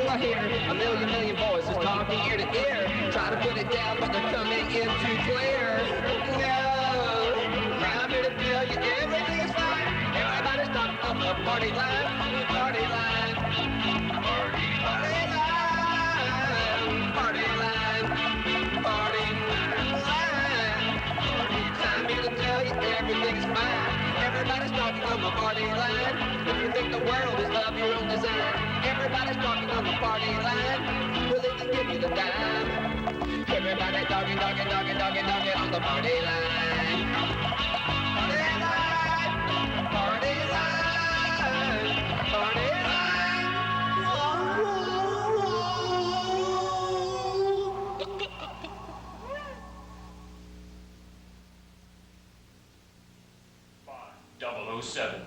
I hear a million voices talking ear to ear. Try to put it down, but they're coming in too clear. No, I'm here to tell you everything is fine. Everybody's talking on the party line, party line, party line, party line, party line. I'm here to tell you everything's fine. Everybody's talking on the party line. If you think the world is of your own design, everybody's talking on the party line. We'll even give you the dime. Everybody talking on the party line. Party line, party line, party line. Whoa. 007.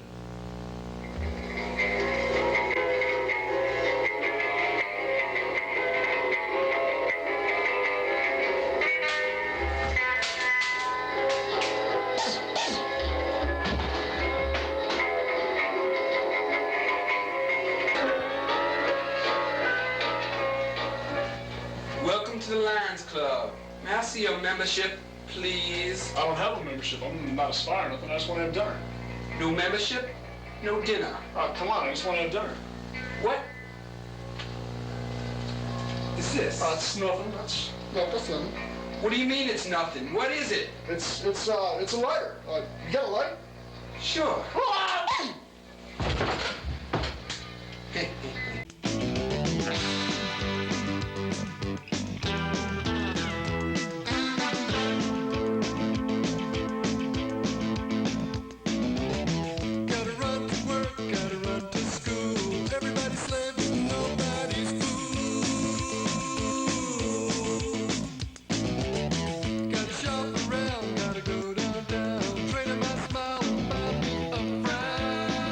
Welcome to the Lions Club. May I see your membership, please? I don't have a membership. I'm not a spy or nothing. I just want to have dinner. No membership, no dinner. Oh, come on. I just want to have dinner. What is this? It's nothing. That's nothing. What do you mean it's nothing? What is it? It's a lighter. You got a light? Sure. Around, gotta go downtown, trading my smile, buy me a frown.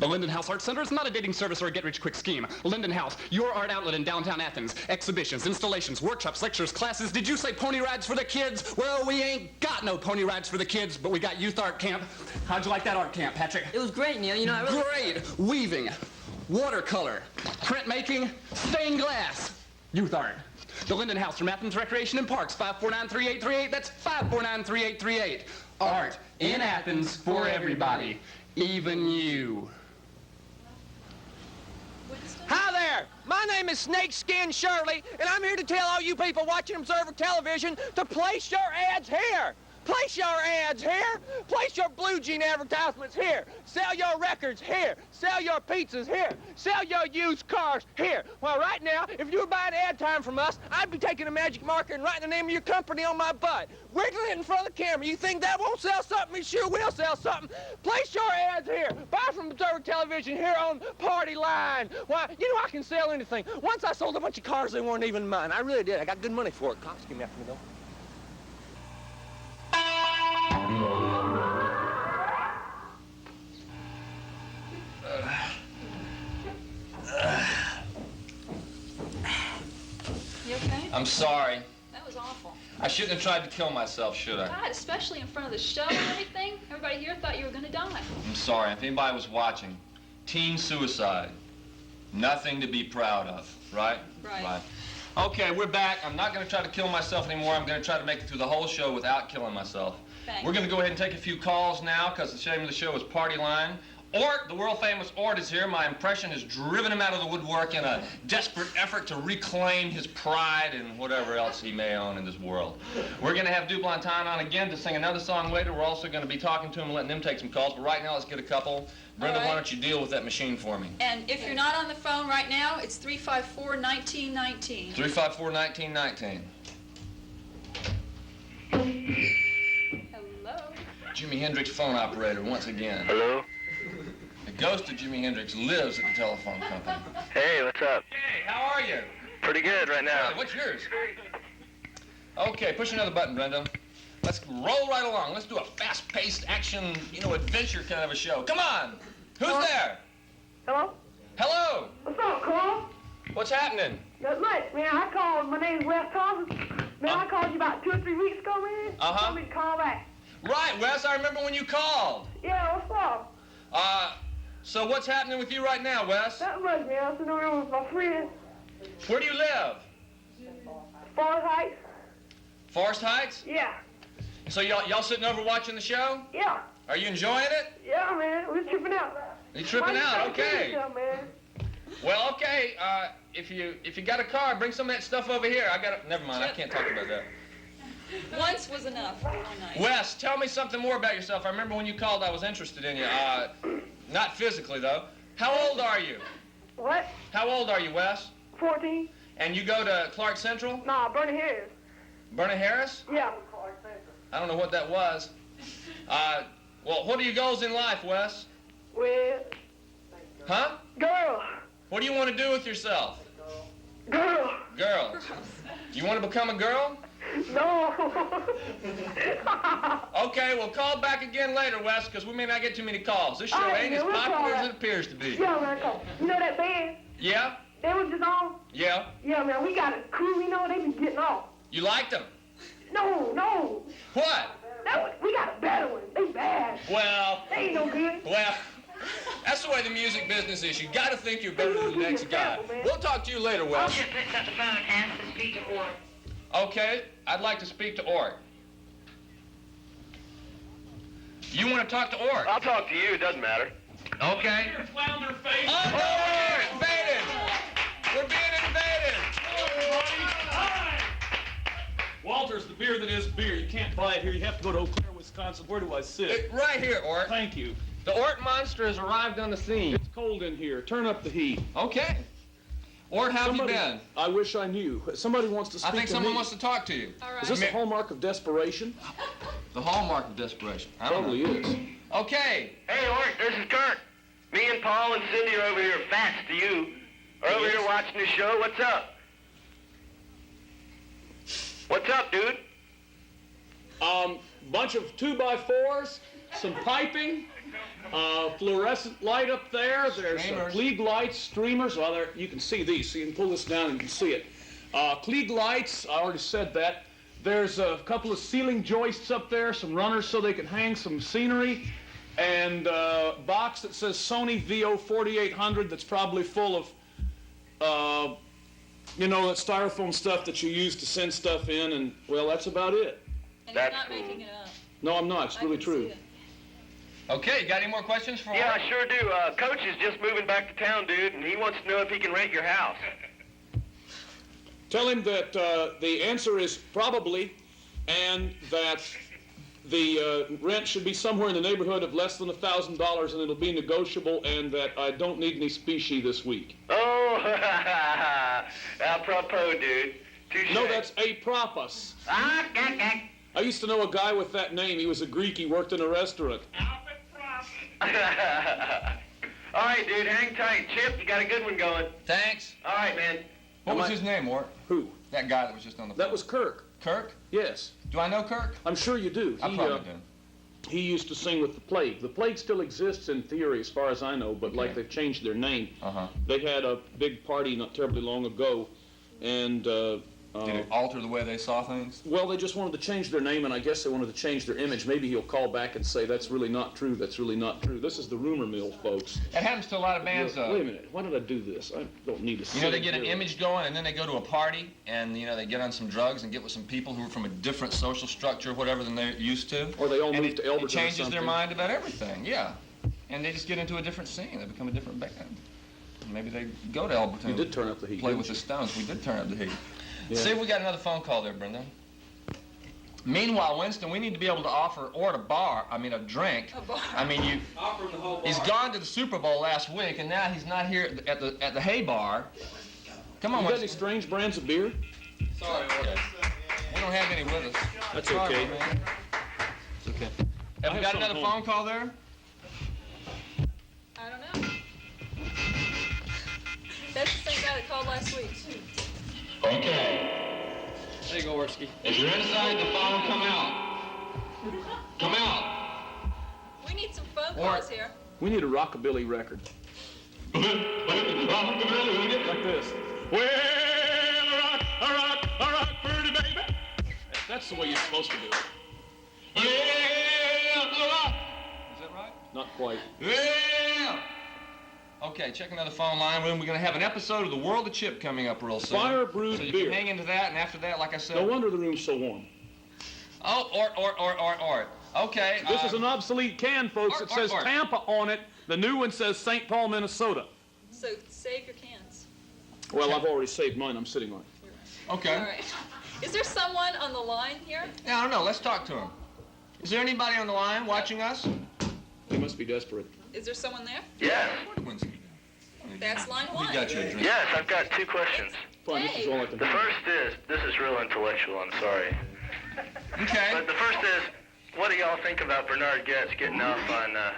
The Linden House Art Center is not a dating service or a get-rich-quick scheme. Linden House, your art outlet in downtown Athens. Exhibitions, installations, workshops, lectures, classes. Did you say pony rides for the kids? Well, we ain't got no pony rides for the kids, but we got youth art camp. How'd you like that art camp, Patrick? It was great, Neil. You know, I really... Great! Weaving, watercolor, printmaking, stained glass, youth art. The Linden House from Athens Recreation and Parks, 549-3838. That's 549-3838. Art in Athens for everybody, even you. Hi there! My name is Snakeskin Shirley, and I'm here to tell all you people watching Observer Television to place your ads here! Place your ads here! Place your blue jean advertisements here! Sell your records here! Sell your pizzas here! Sell your used cars here! Well, right now, if you were buying ad time from us, I'd be taking a magic marker and writing the name of your company on my butt. Wiggle it in front of the camera. You think that won't sell something? It sure will sell something. Place your ads here. Buy from Observer Television here on Partyline. Why, you know I can sell anything. Once I sold a bunch of cars, they weren't even mine. I really did. I got good money for it. Cops came after me, though. You okay? I'm sorry. That was awful. I shouldn't have tried to kill myself, should I? God, especially in front of the show and everything. Everybody here thought you were gonna die. I'm sorry. If anybody was watching, teen suicide. Nothing to be proud of, right? Right. Okay, we're back. I'm not going to try to kill myself anymore. I'm going to try to make it through the whole show without killing myself. Thanks. We're going to go ahead and take a few calls now because the name of the show is Partyline. Ort, the world-famous Ort, is here. My impression has driven him out of the woodwork in a desperate effort to reclaim his pride and whatever else he may own in this world. We're going to have Blan on again to sing another song later. We're also going to be talking to him and letting them take some calls. But right now, let's get a couple. Brenda, right. why don't you deal with that machine for me? And if you're not on the phone right now, it's 354-1919. 354-1919. Hello? Jimi Hendrix phone operator once again. Hello? The ghost of Jimi Hendrix lives at the telephone company. Hey, what's up? Hey, how are you? Pretty good right now. What's yours? Okay, push another button, Brenda. Let's roll right along. Let's do a fast-paced action, adventure kind of a show. Come on! Who's there? Hello? Hello! What's up, Carl? What's happening? Not much, man. I called. My name's Wes Thomas. Man, I called you about 2 or 3 weeks ago, man. Uh-huh. You told me to call back. Right, Wes, I remember when you called. Yeah, what's up? So what's happening with you right now, Wes? Not much, man. I'm sitting over here with my friends. Where do you live? Forest Heights. Forest Heights? Yeah. So y'all sitting over watching the show? Yeah. Are you enjoying it? Yeah, man. We're tripping out. You tripping out? Okay. Yourself, man? Well, okay. If you got a car, bring some of that stuff over here. Never mind. I can't talk about that. Once was enough. Really nice. Wes, tell me something more about yourself. I remember when you called, I was interested in you. Not physically, though. How old are you? What? How old are you, Wes? 14. And you go to Clark Central? Nah, Bernie Harris. Bernie Harris? Yeah. I don't know what that was. Well, what are your goals in life, Wes? Well, Huh? girl. What do you want to do with yourself? Girl. Girl. You want to become a girl? No. Okay, well, call back again later, Wes, because we may not get too many calls. This show All right, ain't man, as we'll popular call as back. it appears to be. Yeah, man. You know that band? Yeah? They was just on? Yeah? Yeah, man. We got a crew. They be getting off. You liked them? No. What? We got a better one. They bad. Well, They ain't no good. that's the way the music business is. You got to think you're better than the next guy. We'll talk to you later, Wes. Just picked up the phone and asked to speak to Ort. Okay, I'd like to speak to Ort. You want to talk to Ort? I'll talk to you, it doesn't matter. Okay. Here, flounder face. Oh, no, we're being invaded. We're being invaded. Hi. Walter's the beer that is beer. You can't buy it here. You have to go to Eau Claire, Wisconsin. Where do I sit? Right here, Ort. Thank you. The Ort monster has arrived on the scene. It's cold in here. Turn up the heat. Okay. Ort, how have you been? I wish I knew. Somebody wants to speak I think to someone me. wants to talk to you. All right. Is this a hallmark of desperation? The hallmark of desperation. I don't Totally know. is. Okay. Hey, Ort, this is Kurt. Me and Paul and Cindy are over here, fats to you. Are over here watching the show. What's up? What's up, dude? Bunch of 2x4s, some piping, Fluorescent light up there. There's Streamers. Klieg lights, streamers. Well, there, you can see these. So you can pull this down and you can see it. Klieg lights, I already said that. There's a couple of ceiling joists up there, some runners so they can hang some scenery, and a box that says Sony VO4800 that's probably full of, you know, that styrofoam stuff that you use to send stuff in, and, well, that's about it. And you're not making it up. No, I'm not. It's really true. Okay, you got any more questions for Yeah, I sure do. Coach is just moving back to town, dude, and he wants to know if he can rent your house. Tell him that the answer is probably, and that the rent should be somewhere in the neighborhood of less than $1,000, and it'll be negotiable, and that I don't need any specie this week. Oh, apropos, dude. Touche. No, that's apropos. I used to know a guy with that name. He was a Greek. He worked in a restaurant. All right, dude, hang tight. Chip, you got a good one going. Thanks. All right, man. What was his name, Wart? Who? That guy that was just on the phone. That was Kirk. Kirk? Yes. Do I know Kirk? I'm sure you do. I probably do. He used to sing with the Plague. The Plague still exists in theory, as far as I know, but like they've changed their name. They had a big party not terribly long ago, and did it alter the way they saw things? Well, they just wanted to change their name, and I guess they wanted to change their image. Maybe he'll call back and say, that's really not true, that's really not true. This is the rumor mill, folks. It happens to a lot of bands, though. Wait a minute, why did I do this? I don't need to You know, they get an image going, and then they go to a party, and, you know, they get on some drugs and get with some people who are from a different social structure or whatever than they're used to. Or they all move to Elberton. It changes their mind about everything, yeah. And they just get into a different scene. They become a different band. Maybe they go to Elberton. You did turn up the heat. Play with the Stones. We did turn up the heat. Yeah. See, we got another phone call there, Brenda. Meanwhile, Winston, we need to be able to offer a drink. A bar. I mean, Offer him the whole bar. he's gone to the Super Bowl last week, and now he's not here at the hay bar. Come on, You got any Winston. strange brands of beer? Sorry, Okay. We don't have any with us. That's Sorry, okay. man. It's okay. Have I we have got some another home. phone call there? I don't know. That's the same guy that called last week. Okay. There you go, Worski. If you're inside the phone, come out. Come out. We need some phone Or- calls here. We need a rockabilly record. Like this. Well, a rock, pretty baby. That's the way you're supposed to do it. Yeah, is that right? Not quite. Yeah. Okay, check another phone line. We're going to have an episode of The World of Chip coming up real soon. Fire brewed so you beer. can hang into that, and after that, like I said... No wonder the room's so warm. Oh, or. Okay. This is an obsolete can, folks. It says Art. Tampa on it. The new one says St. Paul, Minnesota. So save your cans. Well, I've already saved mine. I'm sitting on it. Okay. All right. Is there someone on the line here? Yeah, I don't know. Let's talk to him. Is there anybody on the line watching us? They must be desperate. Is there someone there? Yes. That's line one. You got your drink. Yes, I've got two questions. Fine, this is all I can The do. first is, this is real intellectual, I'm sorry. Okay. But the first is, what do y'all think about Bernard Getz getting off on the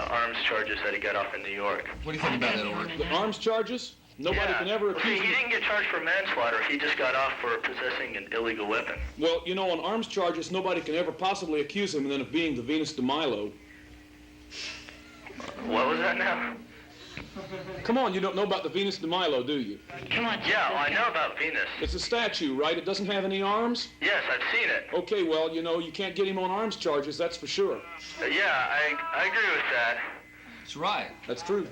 arms charges that he got off in New York? What do you think about that, Ulrich? The arms charges? Nobody can ever Well, see, accuse he me. didn't get charged for manslaughter. He just got off for possessing an illegal weapon. Well, you know, on arms charges, nobody can ever possibly accuse him then of being the Venus de Milo. What was that now? Come on, you don't know about the Venus de Milo, do you? Come on. Yeah, well, I know about Venus. It's a statue, right? It doesn't have any arms? Yes, I've seen it. Okay, well, you know, you can't get him on arms charges, that's for sure. Yeah, I agree with that. That's right. That's true.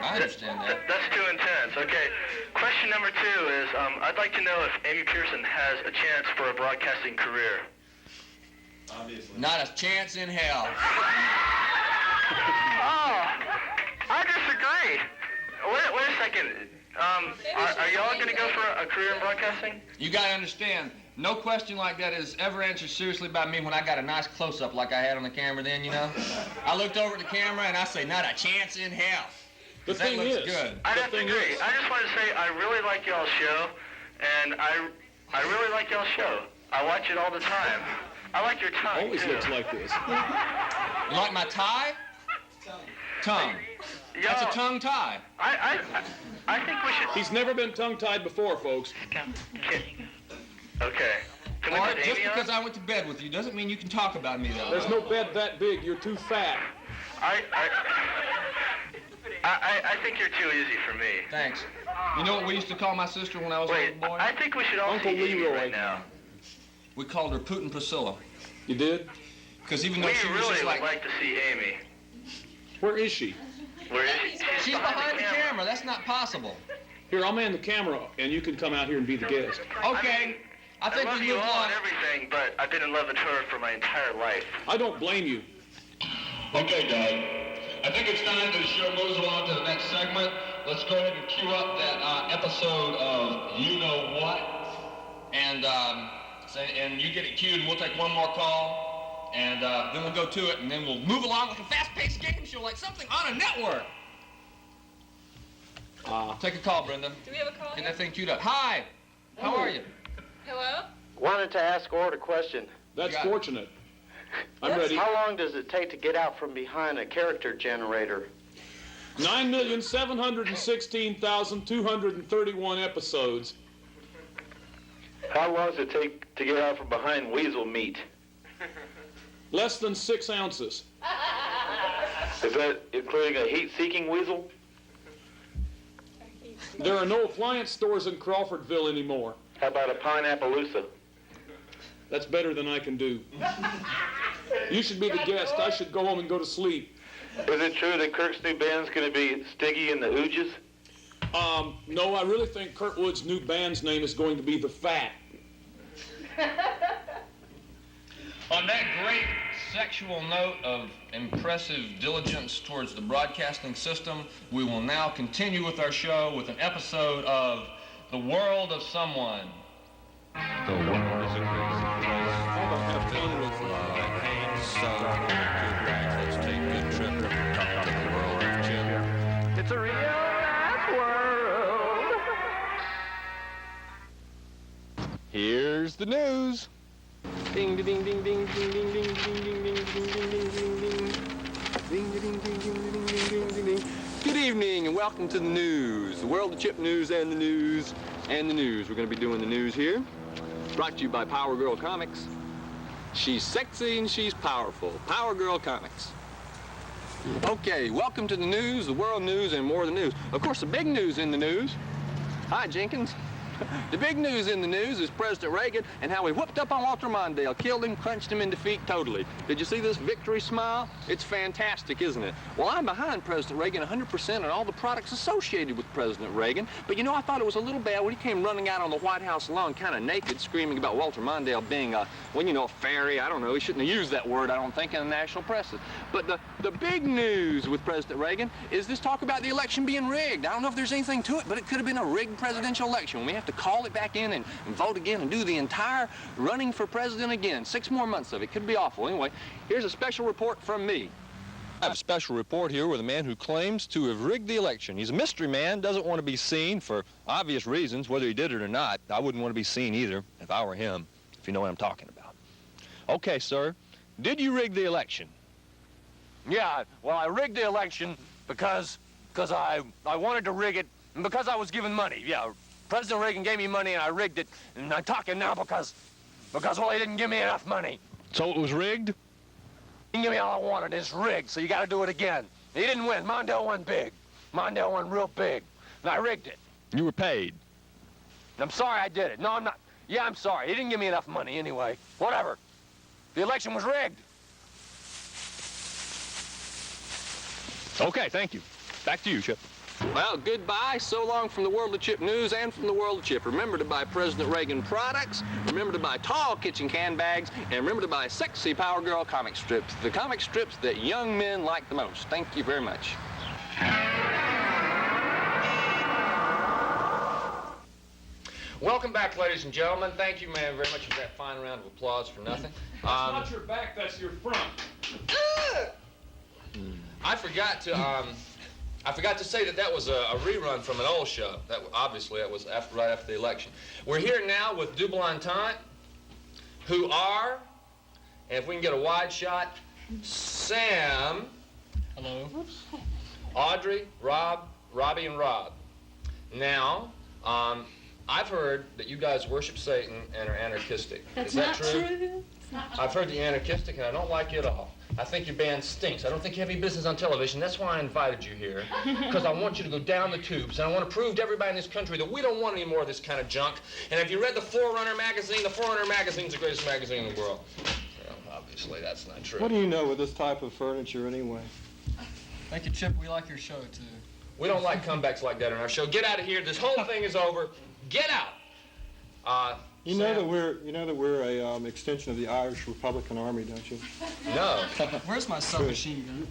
I understand that. That's too intense. Okay. Question number 2 is, I'd like to know if Amy Pearson has a chance for a broadcasting career. Obviously. Not a chance in hell. Oh, I disagree. Wait a second. Are y'all going to go for a career in broadcasting? You got to understand, no question like that is ever answered seriously by me when I got a nice close-up like I had on the camera then, you know? I looked over at the camera and I say, not a chance in hell. The 'Cause that thing looks is, good. I the thing disagree. is, I just want to say I really like y'all's show, and I really like y'all's show. I watch it all the time. I like your tongue, always too. looks like this. You like my tie? Tongue. That's a tongue tie. I think we should... He's never been tongue-tied before, folks. Okay. Can we Or put just Amy because on? I went to bed with you doesn't mean you can talk about me, though. There's no bed that big. You're too fat. I think you're too easy for me. Thanks. You know what we used to call my sister when I was a little boy? I think we should all Uncle see Amy Leroy. right now. We called her Putin Priscilla. You did? Because even though We she was really just would like... like to see Amy. Where is she? Where is she? She's behind the camera. That's not possible. Here, I'll man the camera, and you can come out here and be the guest. Okay. I think love we you move all on. and everything, but I've been in love with her for my entire life. I don't blame you. Okay, Doug. I think it's time that the show moves along to the next segment. Let's go ahead and cue up that episode of You Know What. And you get it queued, and we'll take one more call. And then we'll go to it, and then we'll move along like a fast-paced game show, like something on a network. Take a call, Brenda. Do we have a call? Get that thing queued up. Hi. How are you? Hello? Wanted to ask Ort a question. That's fortunate. I'm ready. How long does it take to get out from behind a character generator? 9,716,231 episodes. How long does it take to get out from behind weasel meat? Less than 6 ounces. Is that including a heat-seeking weasel? There are no appliance stores in Crawfordville anymore. How about a pineapple-loosa? That's better than I can do. You should be the guest. I should go home and go to sleep. Is it true that Kirk's new band's going to be Stiggy and the Ooges? No, I really think Kurt Wood's new band's name is going to be The Fat. On that great sexual note of impressive diligence towards the broadcasting system, we will now continue with our show with an episode of The World of Someone. The world is a crazy place. Have fun with pain, sorrow, good rags. Let's take a good trip to the world of Jim. It's a real life world. Here's the news. Ding ding ding ding ding ding ding ding ding ding ding ding ding ding ding. Good evening and welcome to the news. The world of Chip news and the news and the news. We're going to be doing the news here. Brought to you by Power Girl Comics. She's sexy and she's powerful. Power Girl Comics. Okay, welcome to the news, the world news, and more of the news. Of course, the big news in the news. Hi, Jenkins. The big news in the news is President Reagan and how he whooped up on Walter Mondale, killed him, crunched him in defeat totally. Did you see this victory smile? It's fantastic, isn't it? Well, I'm behind President Reagan 100% on all the products associated with President Reagan. But you know, I thought it was a little bad when he came running out on the White House lawn kind of naked, screaming about Walter Mondale being a fairy. I don't know. He shouldn't have used that word, I don't think, in the national press. But the big news with President Reagan is this talk about the election being rigged. I don't know if there's anything to it, but it could have been a rigged presidential election. We have to call it back in and vote again and do the entire running for president again. 6 more months of it. Could be awful. Anyway, here's a special report from me. I have a special report here with a man who claims to have rigged the election. He's a mystery man, doesn't want to be seen for obvious reasons, whether he did it or not. I wouldn't want to be seen either if I were him, if you know what I'm talking about. Okay, sir, did you rig the election? Yeah, well, I rigged the election because I wanted to rig it and because I was given money. Yeah, President Reagan gave me money and I rigged it, and I'm talking now because well, he didn't give me enough money. So it was rigged? He didn't give me all I wanted. It's rigged, so you got to do it again. He didn't win. Mondale won big. Mondale won real big, and I rigged it. You were paid? And I'm sorry I did it. No, I'm not. Yeah, I'm sorry. He didn't give me enough money anyway. Whatever. The election was rigged. Okay, thank you. Back to you, Chip. Well, goodbye. So long from the world of Chip news and from the world of Chip. Remember to buy President Reagan products. Remember to buy tall kitchen can bags. And remember to buy sexy Power Girl comic strips. The comic strips that young men like the most. Thank you very much. Welcome back, ladies and gentlemen. Thank you, man, very much for that fine round of applause for nothing. That's not your back, that's your front. I forgot to say that was a rerun from an old show. Obviously that was right after the election. We're here now with Blan Taunt, who are, and if we can get a wide shot, Sam. Hello. Audrey, Robbie, and Rob. Now, I've heard that you guys worship Satan and are anarchistic. That's Is that not true. It's not true. I've heard that you're anarchistic, and I don't like you at all. I think your band stinks. I don't think you have any business on television. That's why I invited you here, because I want you to go down the tubes, and I want to prove to everybody in this country that we don't want any more of this kind of junk. And if you read the Forerunner magazine, the Forerunner magazine's the greatest magazine in the world. Well, obviously, that's not true. What do you know with this type of furniture, anyway? Thank you, Chip. We like your show, too. We don't like comebacks like that in our show. Get out of here. This whole thing is over. Get out. You know that we're a extension of the Irish Republican Army, don't you? No. Where's my submachine gun?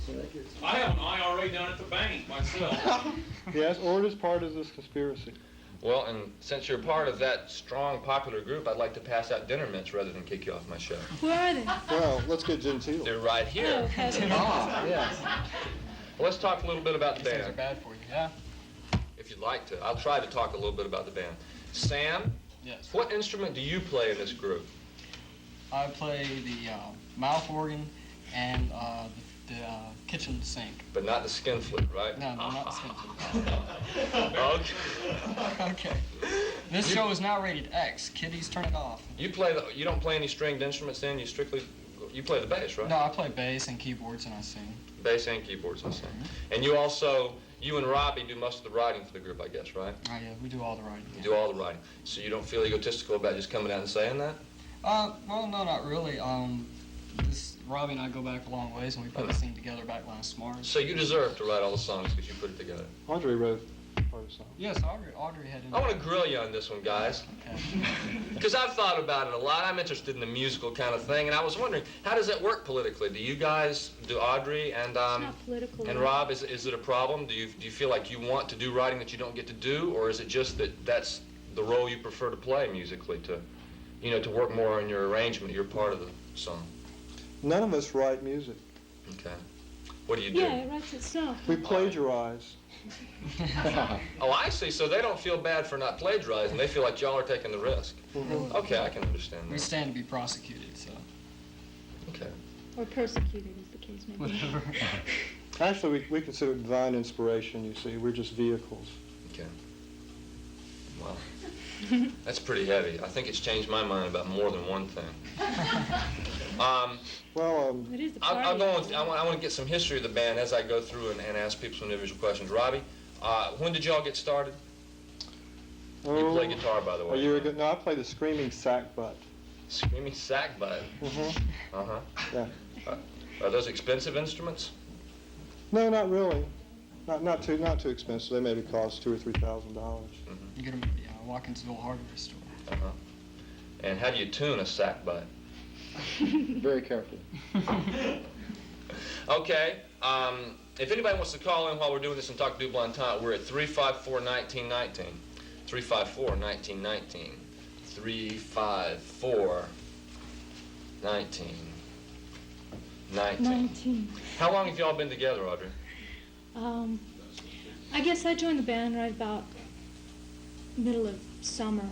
I have an IRA down at the bank myself. Yes, or it is part of this conspiracy. Well, and since you're part of that strong, popular group, I'd like to pass out dinner mints rather than kick you off my show. Where are they? Well, let's get genteel. They're right here. Oh, heaven. Yes. Well, let's talk a little bit about the These things are band. bad for you, yeah? If you'd like to. I'll try to talk a little bit about the band. Sam, Yes. what instrument do you play in this group? I play the mouth organ and the kitchen sink. But not the skin flute, right? No, not the skin flute. Okay. Okay. This show is now rated X. Kiddies, turn it off. You don't play any stringed instruments then? You play the bass, right? No, I play bass and keyboards and I sing. Bass and keyboards, I sing. And you and Robbie do most of the writing for the group, I guess, right? Oh, yeah, we do all the writing. You do all the writing. So you don't feel egotistical about just coming out and saying that? Well, no, not really. Robbie and I go back a long ways, and we put the scene together back when I was smart. So you deserve to write all the songs because you put it together. Audrey wrote part of the song. Yes, Audrey had. I want to grill you on this one, guys. Because I've thought about it a lot. I'm interested in the musical kind of thing, and I was wondering, how does that work politically? Do Audrey and Rob, is it a problem? Do you feel like you want to do writing that you don't get to do, or is it just that that's the role you prefer to play musically, to work more on your arrangement, your part of the song? None of us write music. Okay. What do you do? Yeah, it writes itself. We plagiarize. Oh, I see. So they don't feel bad for not plagiarizing. They feel like y'all are taking the risk. Mm-hmm. Okay, I can understand that. We stand to be prosecuted, so. Okay. Or persecuted, as the case may be. Whatever. Actually, we consider it divine inspiration, you see. We're just vehicles. Okay. Well, that's pretty heavy. I think it's changed my mind about more than one thing. It is the I'll party. go on. I want to get some history of the band as I go through and ask people some individual questions. Robbie, when did y'all get started? You play guitar, by the way. A year ago. No, I play the screaming sack butt. Screaming sack butt? Mm-hmm. Uh-huh. Yeah. Are those expensive instruments? No, not really. Not too expensive. They maybe cost $2,000 or $3,000. You get them at the Watkinsville hardware store. Uh-huh. And how do you tune a sack butt? Very carefully. Okay. If anybody wants to call in while we're doing this and talk to Blan Taunt, we're at 354-1919. 354-1919. 354-1919. How long have y'all been together, Audrey? I guess I joined the band right about middle of summer,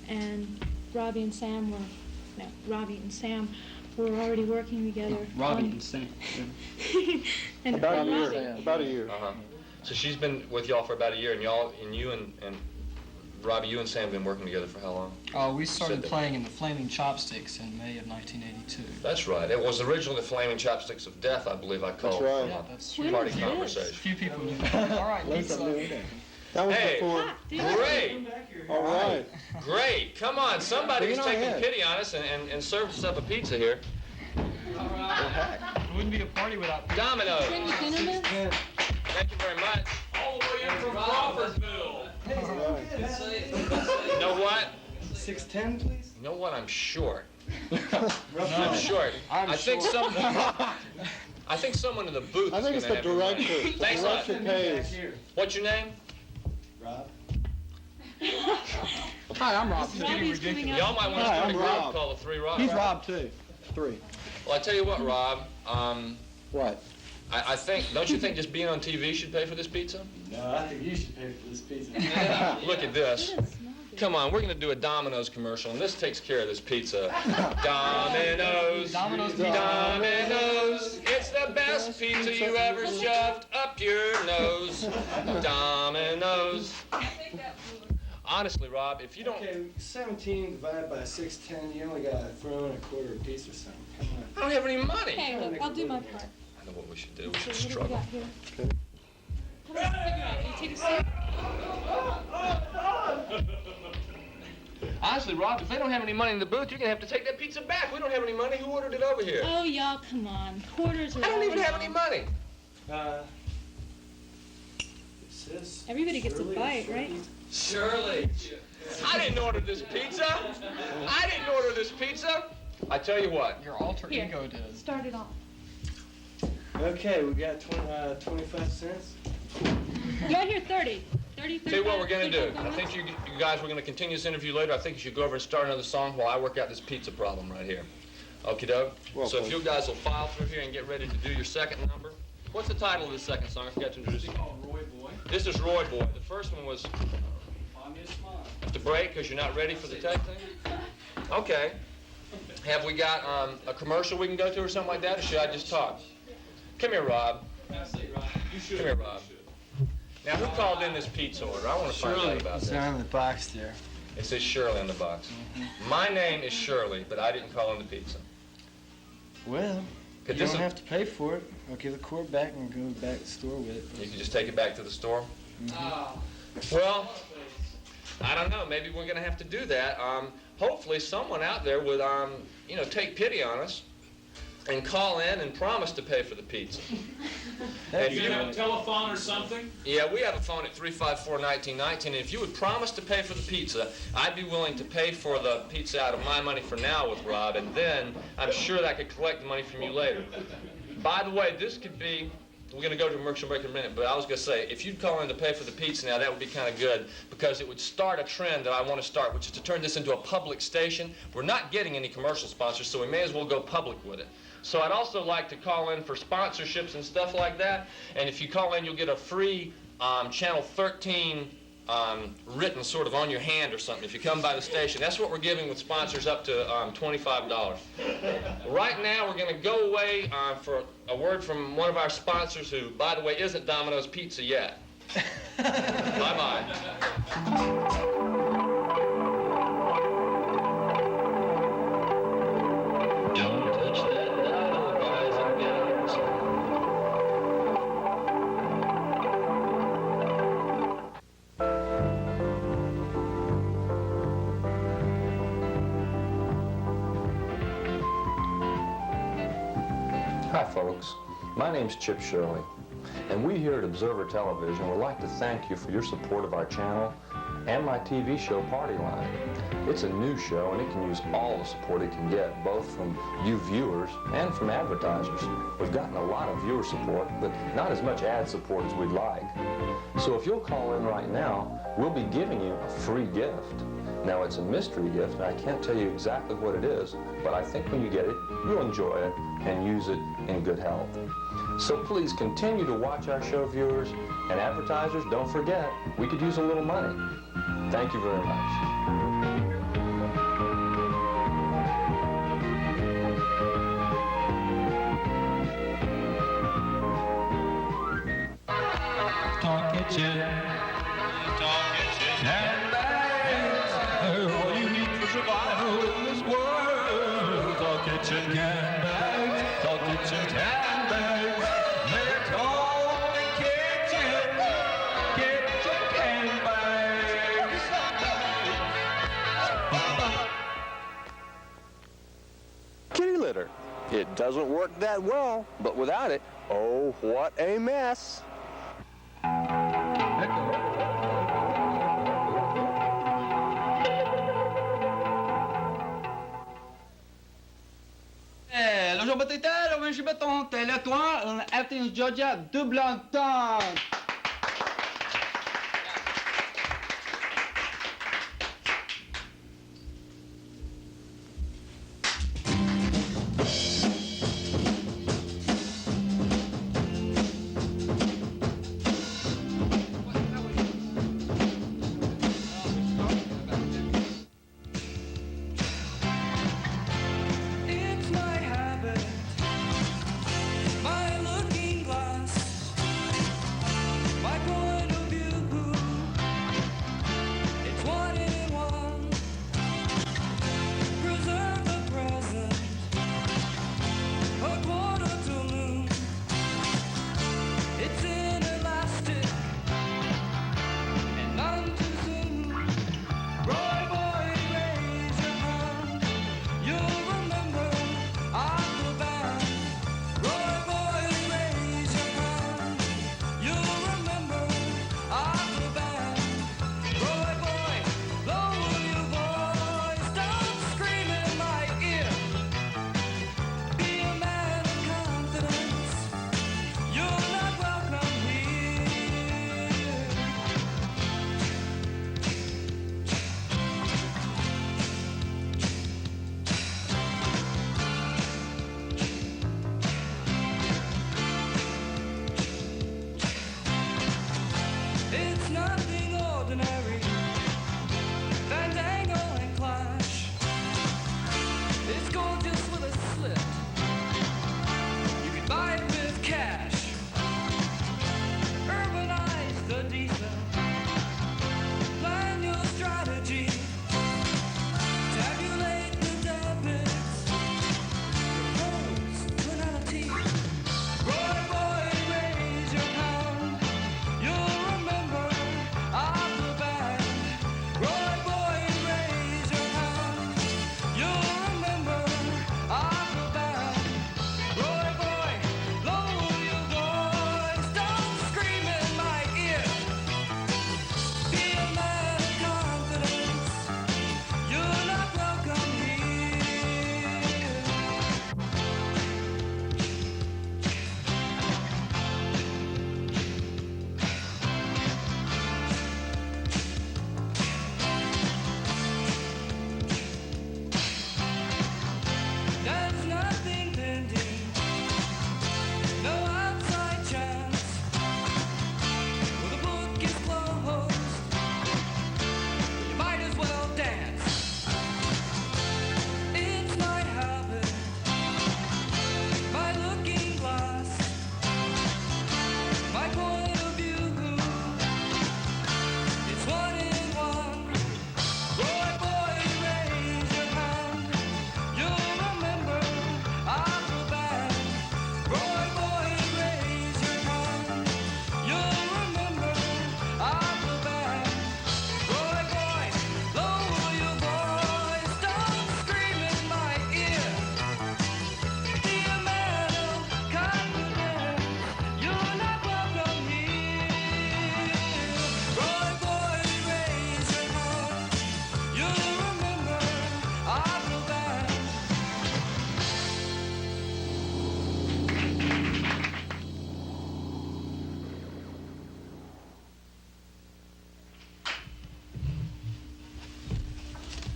and Robbie and Sam were already working together. Robbie and Sam. And About a Robbie. year. Uh-huh. So she's been with y'all for about a year, and you and Robbie, you and Sam have been working together for how long? We started playing in the Flaming Chopsticks in May of 1982. That's right. It was originally the Flaming Chopsticks of Death, I believe I called That's right. Yeah, that's true. party conversation. Few people knew. All right, pizza. That was Hey, before. great. All right. Great. Come on, somebody's Bring it on taking ahead. pity on us and served us up a pizza here. It wouldn't be a party without pizza. Domino's. Bring the dinner mints? Thank you very much. All the way in from Crawfordville. You know what? 610, please. You know what? I'm short. I'm short. I'm I think short. I think someone in the booth. I think is it's the gonna have your director. money. Thanks a lot. Director pays. What's your name? Rob. Hi, I'm Rob. Robbie's coming Y'all up. might want to Hi, start a I'm group Rob. called the Three Robs. He's Rob too. 3. Well, I tell you what, Rob. What? I think. Don't you think just being on TV should pay for this pizza? No, I think you should pay for this pizza. Look at this. Come on, we're going to do a Domino's commercial, and this takes care of this pizza. Domino's. Domino's pizza. Domino's. It's the best pizza you ever shoved up your nose. Domino's. Honestly, Rob, if you don't... Okay, 17 divided by 610, you only got to throw in a quarter of pizza or something. Come I don't have any money. Okay, look, I'll do my part. I know what we should do. We So should what do we struggle. got here? How about a cigarette? You take a sip? Honestly, Rob, if they don't have any money in the booth, you're gonna have to take that pizza back. We don't have any money. Who ordered it over here? Oh, y'all, come on. Quarters are I don't even all have wrong. any money. Everybody gets a bite, right? Shirley. I didn't order this pizza. I didn't order this pizza. I tell you what. Your alter Here, ego did. start it off. Okay, we got 25 cents. You want here 30? 30, 35? Tell you what we're gonna do. 35 I think you guys, we're gonna continue this interview later. I think you should go over and start another song while I work out this pizza problem right here. Okie doke? So if you guys will file through here and get ready to do your second number. What's the title of this second song? I forgot to introduce you. Roy Boy. This is Roy Boy. The first one was have to break because you're not ready for the take thing? Okay. Have we got a commercial we can go to or something like that, or should I just talk? Come here, Rob. Come here, Rob. Now, who called in this pizza order? I want to find out about It's this. on the box there. It says Shirley on the box. My name is Shirley, but I didn't call in the pizza. Well, you this don't have to pay for it. I'll give the cord back and go back to the store with it. You can just take it back to the store? Well, I don't know. Maybe we're going to have to do that. Hopefully someone out there would, take pity on us and call in and promise to pay for the pizza. If you have a telephone or something? Yeah, we have a phone at 354-1919, and if you would promise to pay for the pizza, I'd be willing to pay for the pizza out of my money for now with Rob, and then I'm sure that I could collect the money from you later. By the way, this could be, we're going to go to a commercial break in a minute, but I was going to say, if you'd call in to pay for the pizza now, that would be kind of good, because it would start a trend that I want to start, which is to turn this into a public station. We're not getting any commercial sponsors, so we may as well go public with it. So I'd also like to call in for sponsorships and stuff like that, and if you call in, you'll get a free Channel 13 written sort of on your hand or something if you come by the station. That's what we're giving with sponsors up to $25. Right now, we're going to go away for a word from one of our sponsors who, by the way, isn't Domino's Pizza yet. Bye-bye. Hi, folks. My name's Chip Shirley, and we here at Observer Television would like to thank you for your support of our channel and my TV show, Partyline. It's a new show, and it can use all the support it can get, both from you viewers and from advertisers. We've gotten a lot of viewer support, but not as much ad support as we'd like. So if you'll call in right now, we'll be giving you a free gift. Now, it's a mystery gift, and I can't tell you exactly what it is, but I think when you get it, you'll enjoy it and use it in good health. So please continue to watch our show, viewers, and advertisers, don't forget, we could use a little money. Thank you very much. Talk kitchen, handbags are all you need for survival in this world. Talk kitchen, handbags, talk kitchen, handbags. They're called the kitchen handbags. Kitty litter. It doesn't work that well, but without it, oh, what a mess. Le jour battait le vin bâton, tel à toi, Athens, Georgia, double entente. It's my habit, my looking glass.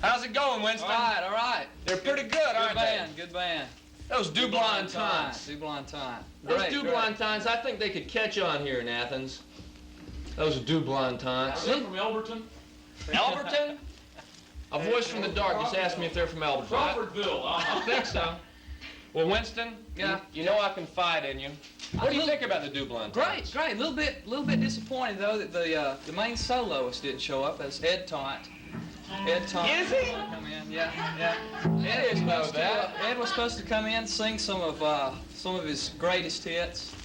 How's it going, Winston? All right. They're pretty good, aren't they? Good band. Those Blan Taunts. Blan Taunts. Those Blan Taunts, I think they could catch on here in Athens. Those Blan Taunts. Are they from Elberton? Elberton? A voice from the dark just asked me if they're from Elberton. Crawfordville. I think so. Well, Winston, you know I confide in you. What do you think about the Blan Taunts? Great. A little bit disappointed though that the main soloist didn't show up. That's Ed Taunt. Ed Taunt. Is he? Come in. Yeah. I didn't know that. Ed was supposed to come in, sing some of his greatest hits,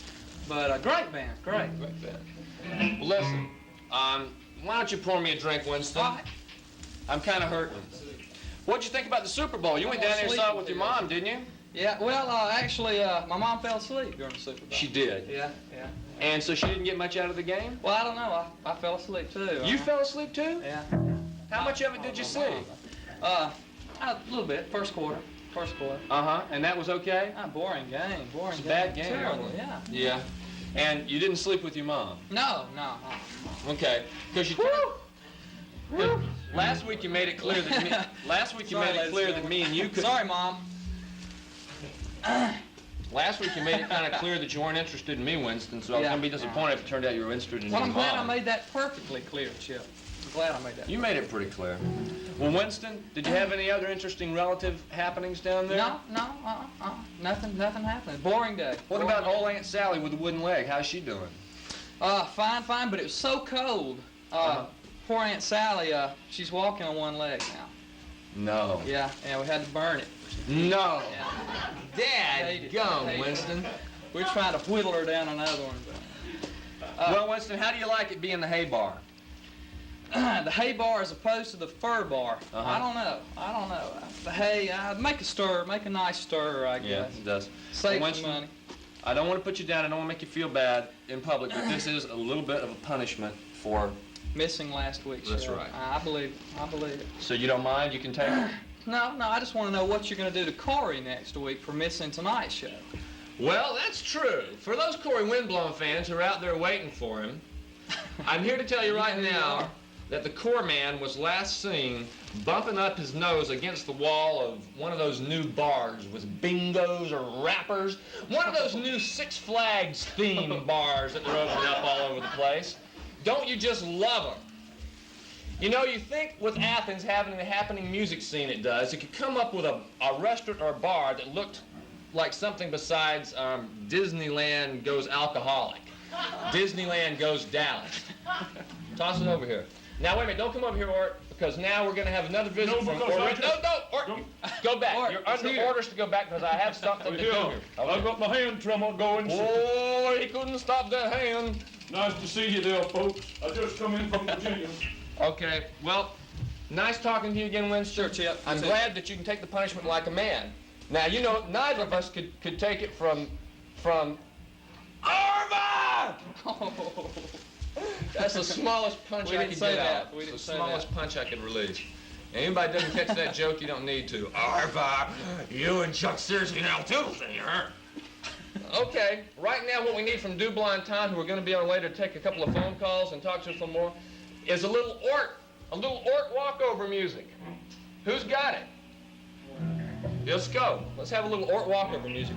but great band. Great band. Well, listen, why don't you pour me a drink, Winston? I'm kind of hurting. What'd you think about the Super Bowl? You went down there and saw it with your mom, didn't you? Yeah, well, actually, my mom fell asleep during the Super Bowl. She did? Yeah. And so she didn't get much out of the game? Well, I don't know. I fell asleep, too. You fell asleep, too? Yeah. How much of it did you see? A little bit. First quarter. Uh-huh. And that was okay? Boring game. It's a bad game. Terrible, yeah. Yeah. And you didn't sleep with your mom? No. Okay. Because last week you made it clear that me and you could. Sorry, Mom. Last week you made it kind of clear that you weren't interested in me, Winston, so I was going to be disappointed if it turned out you were interested in Well, your I'm glad I mom. made that perfectly clear, Chip. I'm glad I made that. You made it pretty clear. Well, Winston, did you have any other interesting relative happenings down there? No. Nothing happened. Boring day. What about old Aunt Sally with the wooden leg? How's she doing? Fine, but it was so cold. Poor Aunt Sally, she's walking on one leg now. No. Yeah, we had to burn it. No. Yeah. Dadgum, Winston. We're trying to whittle her down another one. But, well, Winston, how do you like it being the hay bar? The hay bar as opposed to the fur bar. I don't know. The hay, make a nice stir, I guess. Yeah, it does. Save well, some money. I don't want to put you down. I don't want to make you feel bad in public, but this is a little bit of a punishment for missing last week's That's show. right. I believe it. So you don't mind? You can take it? No, I just want to know what you're going to do to Corey next week for missing tonight's show. Well, that's true. For those Corey Windblom fans who are out there waiting for him, I'm here to tell you right now that the Core Man was last seen bumping up his nose against the wall of one of those new bars with bingos or rappers, one of those new Six Flags theme bars that they're opening up all over the place. Don't you just love them? You know, you think with Athens having the happening music scene it does, it could come up with a restaurant or a bar that looked like something besides Disneyland Goes Alcoholic. Disneyland Goes Dallas. Toss it over here. Now, wait a minute, don't come over here, Ort, because now we're going to have another visit from Ort. No, Ort, go back. Ort, you're under orders to go back because I have something to do here. Okay. I've got my hand tremor going. Oh, he couldn't stop that hand. Nice to see you there, folks. I just come in from Virginia. Okay, well, nice talking to you again, Winston. Sure, Chip. I'm glad that you can take the punishment like a man. Now, you know, neither of us could take it from Arva! That's the smallest punch I could get out. It's the smallest punch I could release. Anybody doesn't catch that joke, you don't need to. Arva, you and Chuck seriously now too, senor. Okay, right now what we need from Blan Taunts, who we're going to be on later to take a couple of phone calls and talk to us some more, is a little Ort walkover music. Who's got it? Let's go. Let's have a little Ort walkover music.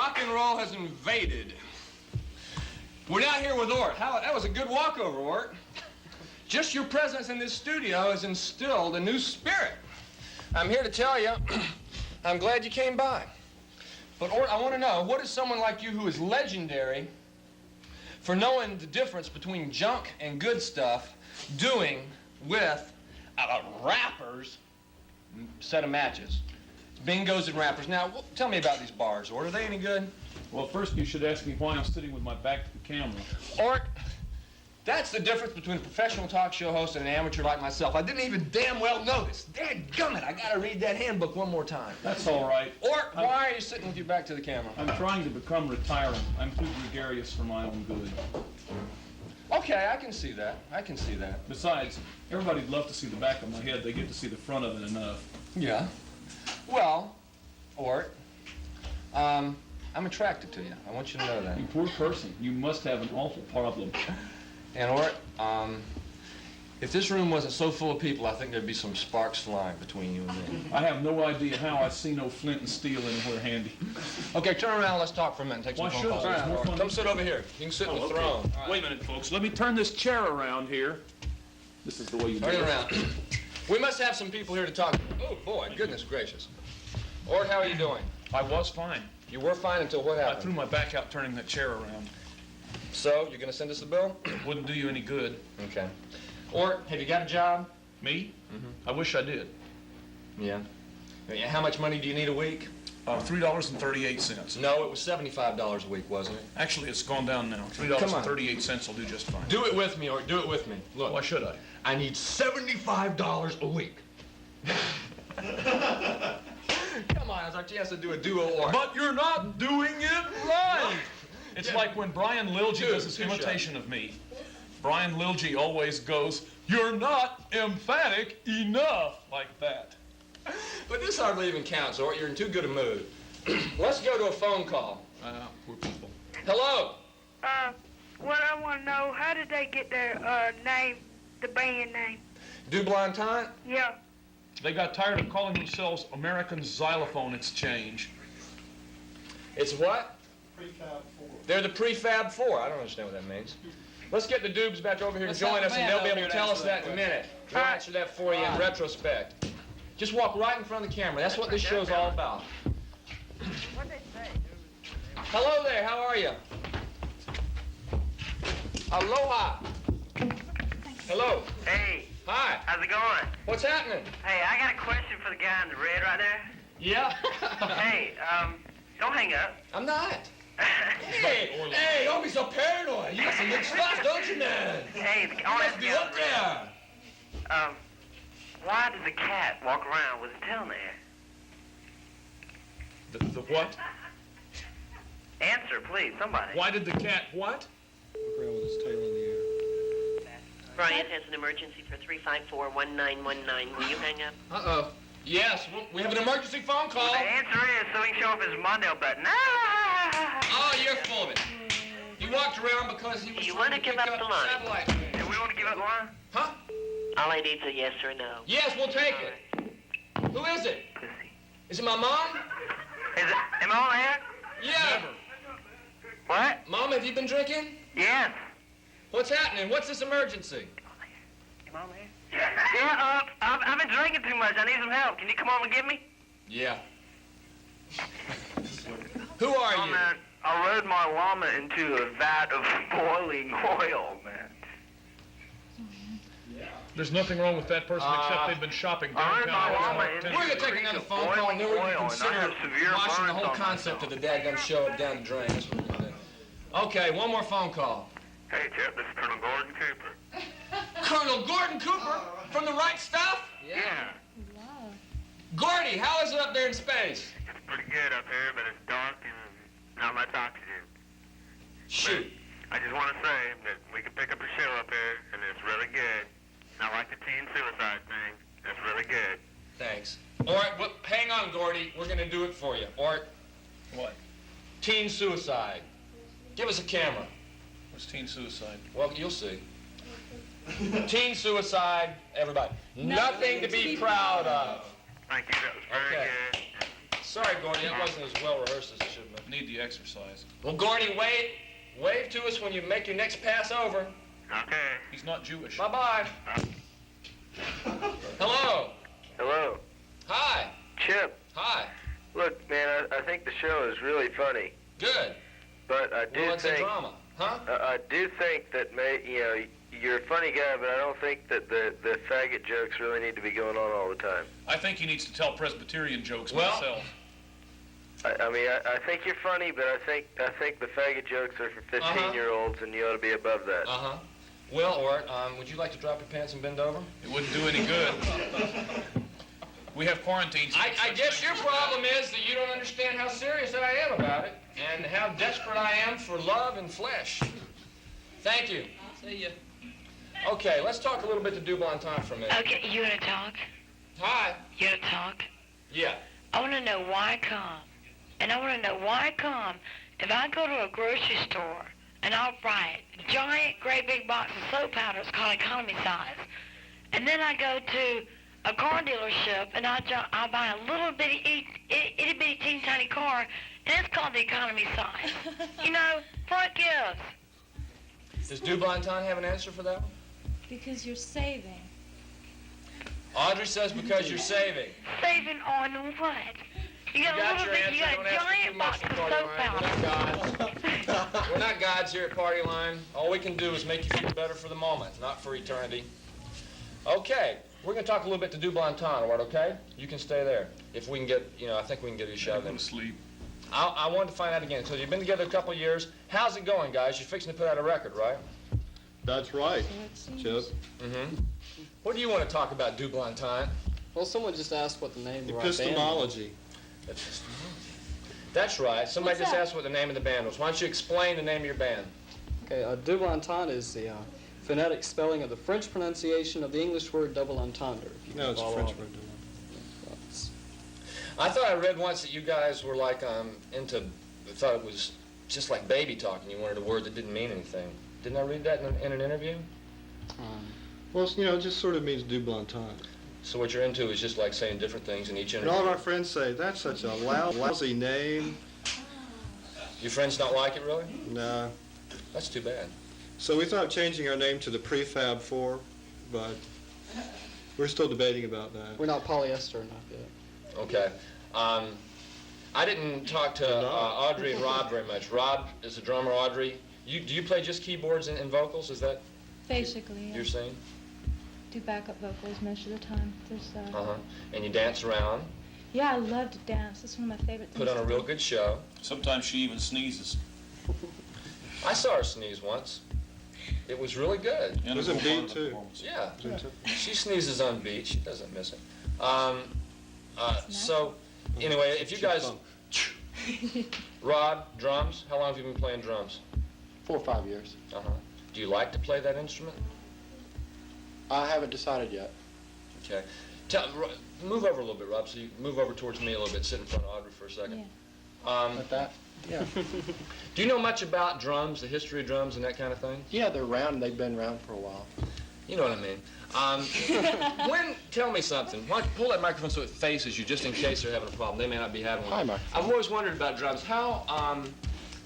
rock and roll has invaded. We're now here with Ort. That was a good walkover, Ort. Just your presence in this studio has instilled a new spirit. I'm here to tell you, I'm glad you came by. But Ort, I want to know, what is someone like you who is legendary for knowing the difference between junk and good stuff doing with a rapper's set of matches? Bingos and rappers. Now, tell me about these bars, Ort. Are they any good? Well, first you should ask me why I'm sitting with my back to the camera. Ort, that's the difference between a professional talk show host and an amateur like myself. I didn't even damn well know this. Dadgummit, I gotta read that handbook one more time. That's all right. Ort, why are you sitting with your back to the camera? I'm trying to become retiring. I'm too gregarious for my own good. Okay, I can see that. I can see that. Besides, everybody'd love to see the back of my head. They get to see the front of it enough. Yeah. Well, Ort, I'm attracted to you. I want you to know that. You poor person. You must have an awful problem. And Ort, if this room wasn't so full of people, I think there'd be some sparks flying between you and me. I have no idea how. I see no flint and steel anywhere handy. Okay, turn around. Let's talk for a minute. Take some phone calls. Come sit over here. You can sit in the throne. Right. Wait a minute, folks. Let me turn this chair around here. This is the way you do it. Turn it around. We must have some people here to talk to. Oh, boy, goodness gracious. Ort, how are you doing? I was fine. You were fine until what happened? I threw my back out turning that chair around. So, you're going to send us the bill? Wouldn't do you any good. Okay. Ort, have you got a job? Me? Mm-hmm. I wish I did. Yeah. How much money do you need a week? $3.38. No, it was $75 a week, wasn't it? Actually, it's gone down now. $3.38 will do just fine. Do it with me, Ort. Do it with me. Look. Why should I? I need $75 a week. Come on, it's our chance to do a duo, Ort. But you're not doing it right. It's like when Brian Lilje does his imitation of me. Brian Lilje always goes, "You're not emphatic enough," like that. But this hardly even counts, Ort. You're in too good a mood. Let's go to a phone call. Poor people. Hello? What I want to know, how did they get their name, the band name? Blan Taunt? Yeah. They got tired of calling themselves American Xylophone Exchange. It's what? Prefab 4. They're the Prefab 4. I don't understand what that means. Let's get the Dubes back over here to join us, and they'll be able to tell us that in a minute. We'll answer that for you in retrospect. Just walk right in front of the camera. That's what this show's all about. What'd they say? Hello there. How are you? Aloha. Hello. Hey. Hi. How's it going? What's happening? Hey, I got a question for the guy in the red right there. Yeah. Hey, don't hang up. I'm not. Hey, don't be so paranoid. You got some good stuff, don't you, man? Hey, You must be up there. Why does a cat walk around with his tail in the air? The what? Answer, please, somebody. Why did the cat what? Walk around with his tail in the air. Brian has an emergency for 354-1919. Will you hang up? Uh-oh. Yes, we have an emergency phone call. Well, the answer is so he can show off his Mondale button. Oh, you're full of it. He walked around because he was trying to give pick up the up line? satellite. Do we want to give up the line? Huh? All I need is a yes or no. Yes, we'll take it. Who is it? Is it my mom? Am I on air? Yeah. Never. What? Mom, have you been drinking? Yes. What's happening? What's this emergency? Am I on air? Yeah, I've been drinking too much. I need some help. Can you come on and get me? Yeah. Who are you? Man, I rode my llama into a vat of boiling oil, man. There's nothing wrong with that person except they've been shopping downtown. We're going to take another phone call, and then we're going to consider washing the whole concept of the dadgum show down the drain. That's what we're going to do. Okay, one more phone call. Hey, Chip, this is Colonel Gordon Cooper. Colonel Gordon Cooper from the right stuff? Yeah. Wow. Gordy, how is it up there in space? It's pretty good up here, but it's dark and not much oxygen. Shoot. But I just want to say that we can pick up a show up here, and it's really good. Not like the teen suicide thing. It's really good. Thanks. All right, well, hang on, Gordy. We're going to do it for you. Art. What? Teen suicide. Give us a camera. What's teen suicide? Well, you'll see. Teen suicide, everybody. Nothing to be proud of. Thank you. That was very good. Sorry, Gordy, that wasn't as well rehearsed as it should have been. Need the exercise. Well, Gordy, wave to us when you make your next pass over. Okay. He's not Jewish. Bye-bye. Hello. Hello. Hi. Chip. Hi. Look, man, I think the show is really funny. Good. But I do Well, it's think... a drama, huh? I do think that, you're a funny guy, but I don't think that the faggot jokes really need to be going on all the time. I think he needs to tell Presbyterian jokes Well, myself. I think you're funny, but I think the faggot jokes are for 15-year-olds, and you ought to be above that. Uh-huh. Well, Ort, would you like to drop your pants and bend over? It wouldn't do any good. We have quarantines. I guess your problem is that you don't understand how serious I am about it and how desperate I am for love and flesh. Thank you. See ya. Okay, let's talk a little bit to Double Entendre for a minute. Okay, you want to talk? Hi. You want to talk? Yeah. I want to know why come. And I want to know why come if I go to a grocery store and I'll buy a giant, great big box of soap powder, it's called economy size. And then I go to a car dealership and I'll buy a little bitty, itty bitty, teeny tiny car, and it's called the economy size. You know, what gives? Does Double Entendre have an answer for that one? Because you're saving. Audrey says because you're saving. Saving on what? You got a little bit, you got a giant box of soap powder. We're not gods here at Partyline. All we can do is make you feel better for the moment, not for eternity. Okay, we're going to talk a little bit to Double Entendre, Art, okay? You can stay there. If we can get, I think we can get you shot in. Sleep. I wanted to find out again. So you've been together a couple of years. How's it going, guys? You're fixing to put out a record, right? That's right, Chip. Mm-hmm. What do you want to talk about, Double Entendre? Well, someone just asked what the name of our band was. Epistemology. That's right. Somebody What's just that? asked what the name of the band was. Why don't you explain the name of your band? Okay, Double Entendre is the phonetic spelling of the French pronunciation of the English word double entendre. If you No, can it's follow French all word. I thought I read once that you guys were like thought it was just like baby talk, and you wanted a word that didn't mean anything. Didn't I read that in an interview? Well, it just sort of means double entendre. So what you're into is just like saying different things in each And interview. all of our friends say, that's such a lousy name. Your friends don't like it, really? Nah. That's too bad. So we thought of changing our name to the Prefab 4, but we're still debating about that. We're not polyester enough yet. Okay. I didn't talk to Audrey and Rob very much. Rob is a drummer. Audrey, do you play just keyboards and vocals? Is that Basically, yeah. you're saying? Do backup vocals most of the time. And you dance around. Yeah, I love to dance. It's one of my favorite things. Put on a real good show. Sometimes she even sneezes. I saw her sneeze once. It was really good. It was in beat, too. Yeah. She sneezes on beat. She doesn't miss it. So, anyway, if you guys... Rod, drums. How long have you been playing drums? 4 or 5 years. Do you like to play that instrument? I haven't decided yet. Okay. Move over a little bit, Rob, so you move over towards me a little bit. Sit in front of Audrey for a second. Yeah. Like that? Yeah. Do you know much about drums, the history of drums and that kind of thing? Yeah, they're round. They've been around for a while. You know what I mean. Tell me something. Why don't you pull that microphone so it faces you, just in case they're having a problem. They may not be having one. Hi, Mark. I've always wondered about drums.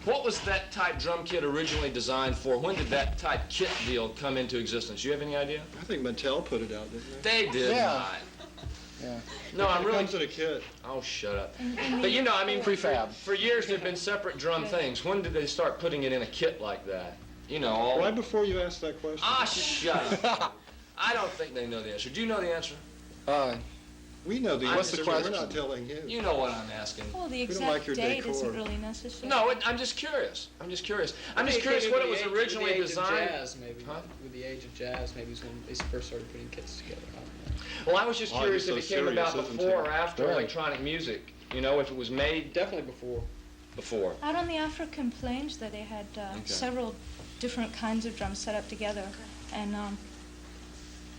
What was that type drum kit originally designed for? When did that type kit deal come into existence? Do you have any idea? I think Mattel put it out, didn't they? They did not. Yeah. No, I'm really... It comes in a kit. Oh, shut up. But prefab. For years there have been separate drum things. When did they start putting it in a kit like that? Right before you asked that question. Ah, shut up. I don't think they know the answer. Do you know the answer? We know the What's answer. the question? We're not telling you. You know what I'm asking. Well, the We don't exact like your date decor. isn't really necessary. No, I'm just curious. I'm just curious what it was originally designed. Jazz, maybe. Huh? With the age of jazz, maybe is when they first started putting kits together. I don't know. Well, I was just curious if it came about serious, isn't before it? or after Very. electronic music. If it was made Definitely before. before. Out on the African plains, that they had several different kinds of drums set up together, and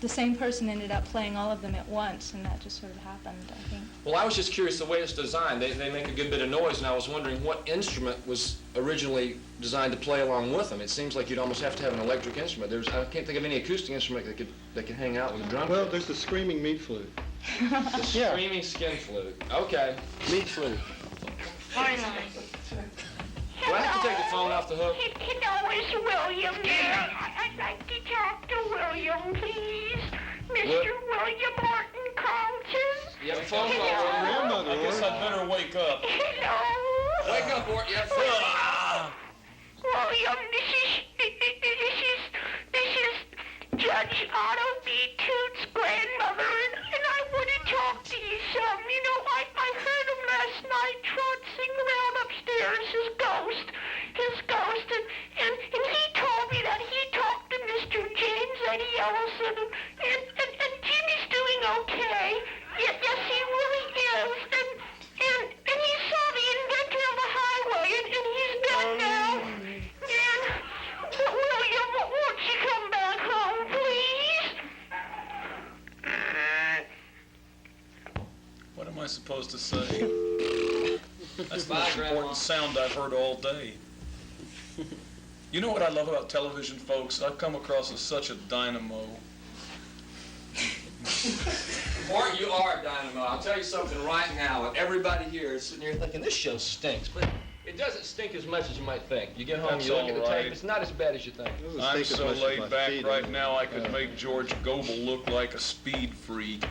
the same person ended up playing all of them at once, and that just sort of happened, I think. Well, I was just curious the way it's designed. They make a good bit of noise, and I was wondering what instrument was originally designed to play along with them. It seems like you'd almost have to have an electric instrument. I can't think of any acoustic instrument that could hang out with a drum. Well, there's the screaming meat flute. The screaming skin flute. Okay. Meat flute. Partyline. Do I have to take the phone off the hook? Hello, it's William there. I'd like to talk to William, please. Mr. William Martin Compton. You have a phone call? I guess I'd better wake up. Hello. Wake up, Ort. You have a phone call. William, this is Judge Otto B. Toots' grandmother, and I want to talk to you some. You know, I heard him last night troncing around upstairs, his ghost, and he told me that he talked to Mr. James Eddie Ellison, and Jimmy's doing okay. Yes, he really is, and he saw the inventor of the highway, and he's dead now. And William, won't you come back home, please? What am I supposed to say? That's the most important sound I've heard all day. You know what I love about television, folks? I've come across as such a dynamo. Ort, you are a dynamo. I'll tell you something right now. And everybody here is sitting here thinking, this show stinks. But it doesn't stink as much as you might think. You get home, That's you look at the all right. tape, it's not as bad as you think. I'm so laid back right now I could make George Gobel look like a speed freak.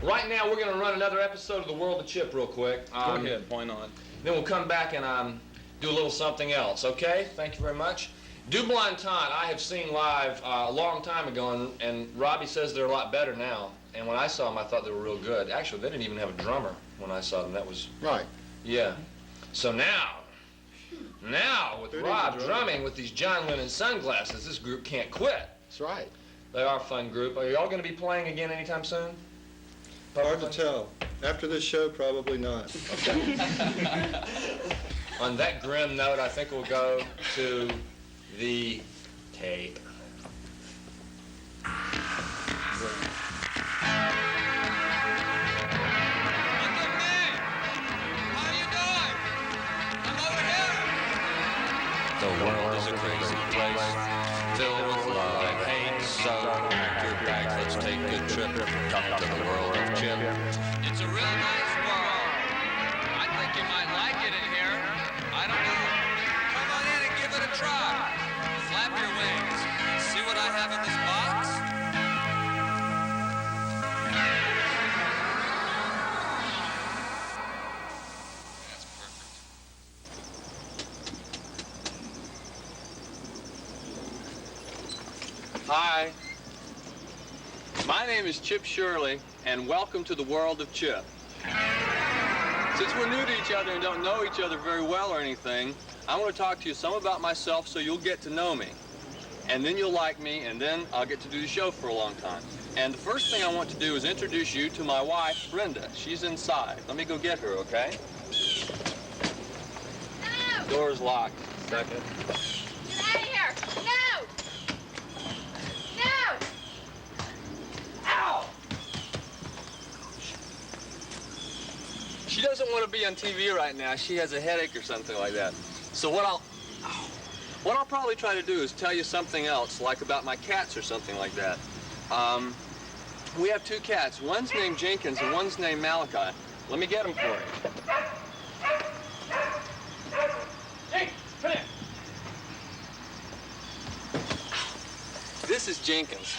Right now, we're going to run another episode of The World of Chip real quick. Go ahead, why not? Then we'll come back and do a little something else, okay? Thank you very much. Blan, Taunt, I have seen live a long time ago, and Robbie says they're a lot better now. And when I saw them, I thought they were real good. Actually, they didn't even have a drummer when I saw them. That was... Right. Yeah. So now, with Rob drumming with these John Lennon sunglasses, this group can't quit. That's right. They are a fun group. Are y'all going to be playing again anytime soon? Hard to tell. After this show, probably not. On that grim note, I think we'll go to the tape. The world is a crazy place, filled with love and hate. So pack your bags, let's take a trip. Come to the world of Chip. It's a real nice world. I think you might like it in here. I don't know. Come on in and give it a try. Flap your wings. See what I have in this box? That's perfect. Hi. My name is Chip Shirley, and welcome to the world of Chip. Since we're new to each other and don't know each other very well or anything, I want to talk to you some about myself so you'll get to know me. And then you'll like me, and then I'll get to do the show for a long time. And the first thing I want to do is introduce you to my wife, Brenda. She's inside. Let me go get her, okay? No! Door's locked. Second. Get out of here! No! No! Ow! She doesn't want to be on TV right now. She has a headache or something like that. So what I'll probably try to do is tell you something else, like about my cats or something like that. We have two cats. One's named Jenkins and one's named Malachi. Let me get them for you. Jenkins, come here. This is Jenkins.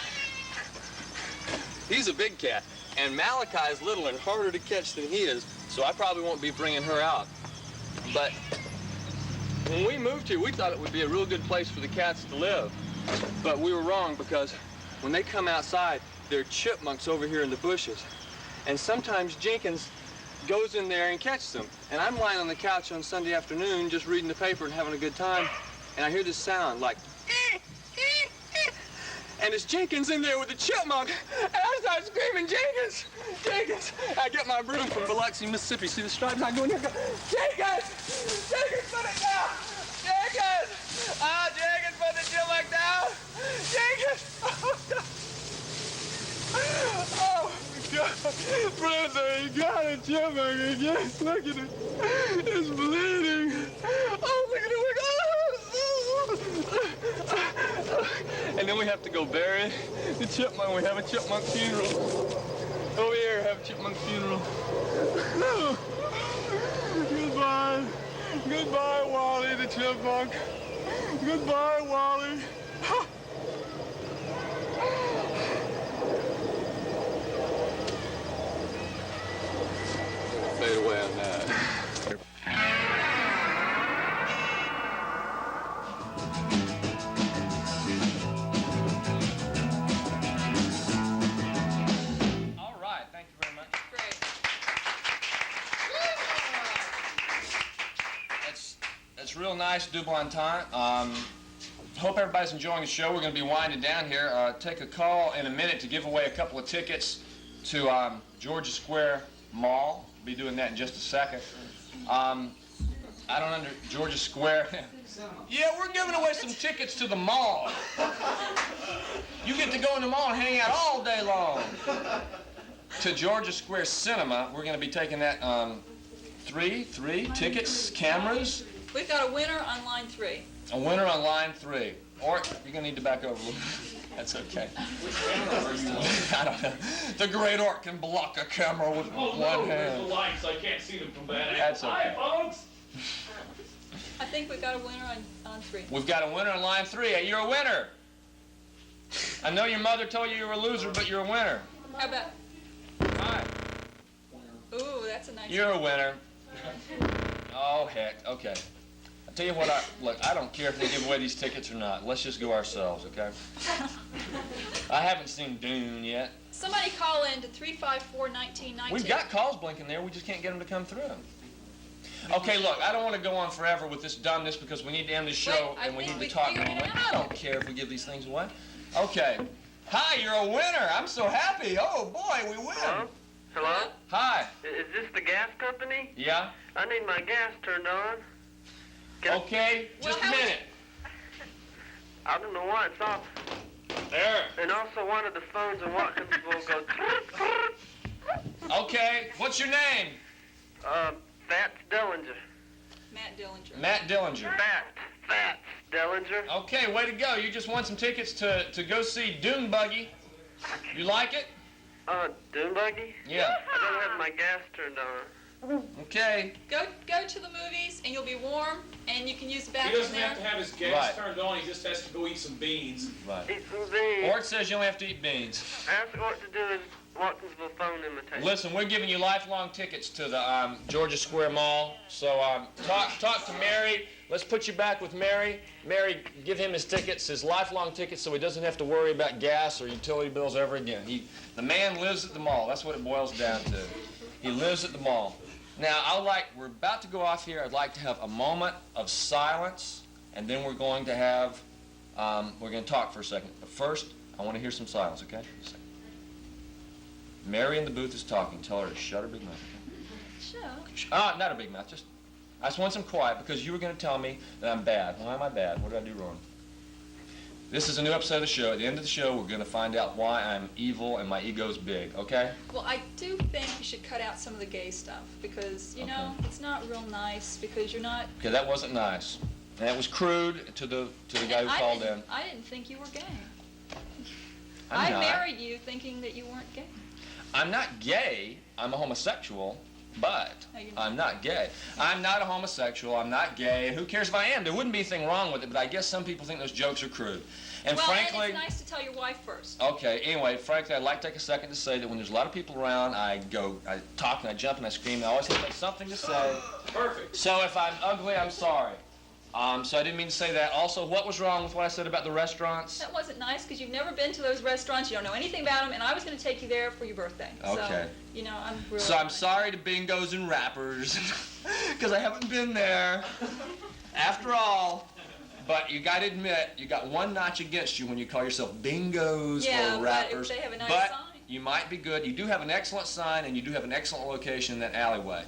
He's a big cat, and Malachi is little and harder to catch than he is, so I probably won't be bringing her out. But when we moved here, we thought it would be a real good place for the cats to live. But we were wrong, because when they come outside, there are chipmunks over here in the bushes. And sometimes Jenkins goes in there and catches them. And I'm lying on the couch on Sunday afternoon just reading the paper and having a good time, and I hear this sound like, and it's Jenkins in there with the chipmunk, and I start screaming, Jenkins! Jenkins! I get my broom from Biloxi, Mississippi. See the stripes? I go in there and go, Jenkins! Jenkins, put it down! Jenkins! Ah, Jenkins, put the chipmunk down! Jenkins! Oh, God. Brother, you got a chipmunk again. Look at it. It's bleeding. Oh, look at it. And then we have to go bury the chipmunk. We have a chipmunk funeral. Over here, have a chipmunk funeral. Goodbye. Goodbye, Wally the chipmunk. Goodbye, Wally. Fade away on that. All right, thank you very much. Great. That's real nice, double entente. Hope everybody's enjoying the show. We're going to be winding down here. Take a call in a minute to give away a couple of tickets to Georgia Square Mall. Be doing that in just a second. Georgia Square. Yeah, we're giving away some tickets to the mall. You get to go in the mall and hang out all day long. To Georgia Square Cinema, we're going to be taking that three tickets, cameras. We've got a winner on line 3. A winner on line 3. Or you're going to need to back over a little. That's okay. I don't know. The great Orc can block a camera with one hand. There's the lights. I can't see them from that. That's okay. Hi, folks. I think we've got a winner on 3. We've got a winner on line 3. Hey, you're a winner. I know your mother told you were a loser, but you're a winner. How about? Hi. Ooh, that's a nice You're a winner. Oh, heck. Okay. I'll tell you what, look, I don't care if they give away these tickets or not. Let's just go ourselves, okay? I haven't seen Dune yet. Somebody call in to 354-1919. We've got calls blinking there. We just can't get them to come through. Okay, look, I don't want to go on forever with this dumbness because we need to end the show and we need to talk. I don't care if we give these things away. Okay. Hi, you're a winner. I'm so happy. Oh, boy, we win. Hello? Hello? Hi. Is this the gas company? Yeah? I need my gas turned on. Okay, just a minute. I don't know why it's off. There. And also one of the phones in Watkinsville goes... Okay, what's your name? Fats Dellinger. Matt Dillinger. Matt Dillinger. Fats Dellinger. Okay, way to go. You just won some tickets to go see Dune Buggy. You like it? Dune Buggy? Yeah. I don't have my gas turned on. Okay. Go to the movies and you'll be warm and you can use the He bathroom doesn't there. have to have his gas turned on. He just has to go eat some beans. Right. Eat some beans. Ort says you only have to eat beans. Ask what to do is Watkinsville phone imitation. Listen, we're giving you lifelong tickets to the Georgia Square Mall. So talk to Mary. Let's put you back with Mary. Mary, give him his tickets, his lifelong tickets, so he doesn't have to worry about gas or utility bills ever again. The man lives at the mall. That's what it boils down to. He lives at the mall. Now, we're about to go off here. I'd like to have a moment of silence, and then we're going to have, we're going to talk for a second. But first, I want to hear some silence, okay? Just a second. Mary in the booth is talking. Tell her to shut her big mouth. Sure. Not a big mouth. I just want some quiet because you were going to tell me that I'm bad. Why am I bad? What did I do wrong? This is a new episode of the show. At the end of the show, we're going to find out why I'm evil and my ego's big, okay? Well, I do think you should cut out some of the gay stuff because, you know, it's not real nice because you're not... Okay, that wasn't nice. And that was crude to the guy who called in. I didn't think you were gay. I'm not. Married you thinking that you weren't gay. I'm not gay. I'm a homosexual, but I'm not gay. I'm not a homosexual. I'm not gay. Who cares if I am? There wouldn't be anything wrong with it, but I guess some people think those jokes are crude. And frankly... it's nice to tell your wife first. Okay, anyway, frankly, I'd like to take a second to say that when there's a lot of people around, I talk and I jump and I scream, and I always have something to say. Perfect. So if I'm ugly, I'm sorry. So I didn't mean to say that. Also, what was wrong with what I said about the restaurants? That wasn't nice because you've never been to those restaurants. You don't know anything about them, and I was going to take you there for your birthday. Okay. So, you know, I'm really... So I'm sorry to bingos and rappers because I haven't been there. After all... But you got to admit, you got one notch against you when you call yourself bingos or rappers. But if they have a nice but sign. You might be good. You do have an excellent sign, and you do have an excellent location in that alleyway.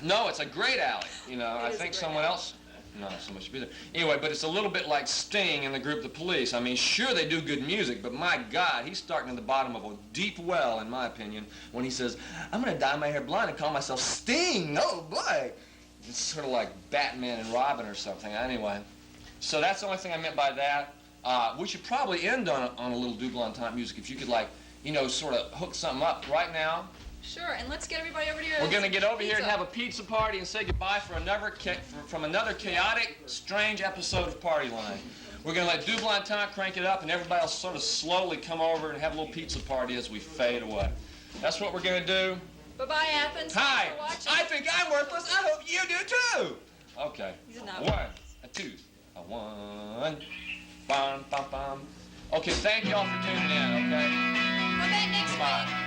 No, it's a great alley. You know, I think someone else. No, someone should be there. Anyway, but it's a little bit like Sting in the group The Police. I mean, sure they do good music, but my God, he's starting at the bottom of a deep well, in my opinion, when he says, "I'm going to dye my hair blonde and call myself Sting." Oh boy. It's sort of like Batman and Robin or something. Anyway, so that's the only thing I meant by that. We should probably end on a little double entente music. If you could, like, you know, sort of hook something up right now. Sure, and let's get everybody over here. We're going to get over here and have a pizza party and say goodbye from another chaotic, strange episode of Partyline. We're going to let Blan Taunt crank it up, and everybody else sort of slowly come over and have a little pizza party as we fade away. That's what we're going to do. Bye-bye, Athens. Hi. Thanks for watching. I think I'm worthless. I hope you do too. Okay. He's not 1, a 2, a 1. Bum, bum, bum. Okay, thank y'all for tuning in, okay? Come back next week. Bye.